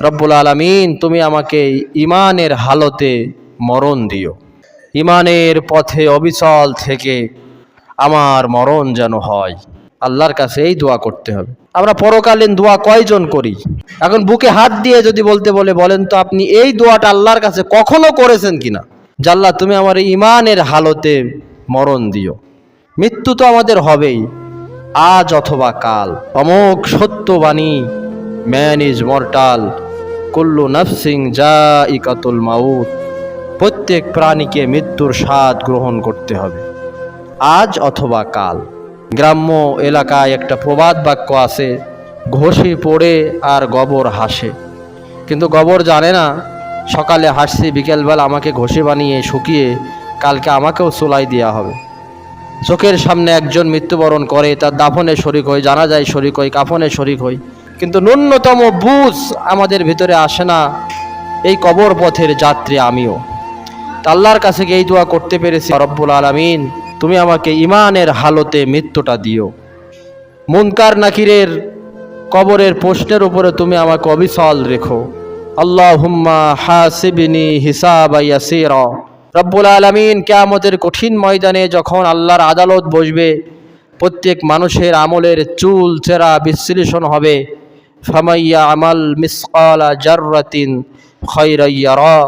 রব্বুল আলামিন তুমি আমাকে ঈমানের হালতে মরণ দিও, ঈমানের পথে অবিচল থেকে আমার মরণ যেন হয়। আল্লাহর কাছে এই দোয়া করতে হবে। আমরা পরকালীন দোয়া কয়জন করি? এখন বুকে হাত দিয়ে যদি বলতে বলেন তো আপনি এই দোয়াটা আল্লাহর কাছে কখনো করেছেন কিনা, যে আল্লাহ তুমি আমার ঈমানের হালতে মরণ দিও। মৃত্যু তো আমাদের হবেই, আজ অথবা কাল। অমোঘ সত্যবাণী, ম্যান ইজ মর্টাল, কুল্লু নাফসিং জাইকাতুল মাউত। প্রত্যেক প্রাণীকে মৃত্যুর স্বাদ গ্রহণ করতে হবে, আজ অথবা কাল। গ্রাম্য এলাকায় একটা প্রবাদ বাক্য আছে, ঘষি পড়ে আর গোবর হাসে। কিন্তু গোবর জানে না সকালে হাসছি, বিকেলবেলা আমাকে ঘষি বানিয়ে শুকিয়ে কালকে আমাকেও চুলাই দেওয়া হবে। চোখের সামনে একজন মৃত্যুবরণ করে, তার দাফনে শরিক হই, জানাজায় শরিক হই, কাফনে শরিক হই, কিন্তু ন্যূনতম বুঝ আমাদের ভিতরে আসে না এই কবর পথের যাত্রী আমিও। আল্লাহর কাছে এই দোয়া করতে পেরেছি, রব্বুল আলামিন তুমি আমাকে ঈমানের হালতে মৃত্যুটা দিও। মুনকার নাকিরের কবরের প্রশ্নের উপরে তুমি আমাকে অবিচল রেখো। আল্লাহুম্মা হাসিবনি হিসাবা ইয়াসীরা। রব্বুল আলামিন কিয়ামতের কঠিন ময়দানে যখন আল্লাহর আদালত বসবে, প্রত্যেক মানুষের আমলের চুল চেরা বিশ্লেষণ হবে। ফামাইয়া আমাল মিসকালা জাররাতিন খায়রা ইয়ারা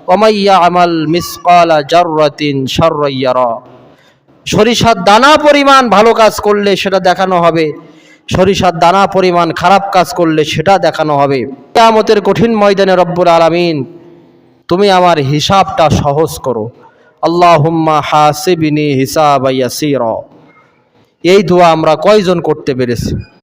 ওয়া মাইয়া আমাল মিসকালা জাররাতিন শাররা ইয়ারা। সরিষার দানা পরিমাণ ভালো কাজ করলে সেটা দেখানো হবে, সরিষার দানা পরিমাণ খারাপ কাজ করলে সেটা দেখানো হবে। কিয়ামতের কঠিন ময়দানে রব্বুল আলামিন তুমি আমার হিসাবটা সহজ করো। আল্লাহুম্মা হাসিবনি হিসাবা ইয়াসীরা। এই দোয়া আমরা কয়জন করতে পেরেছি?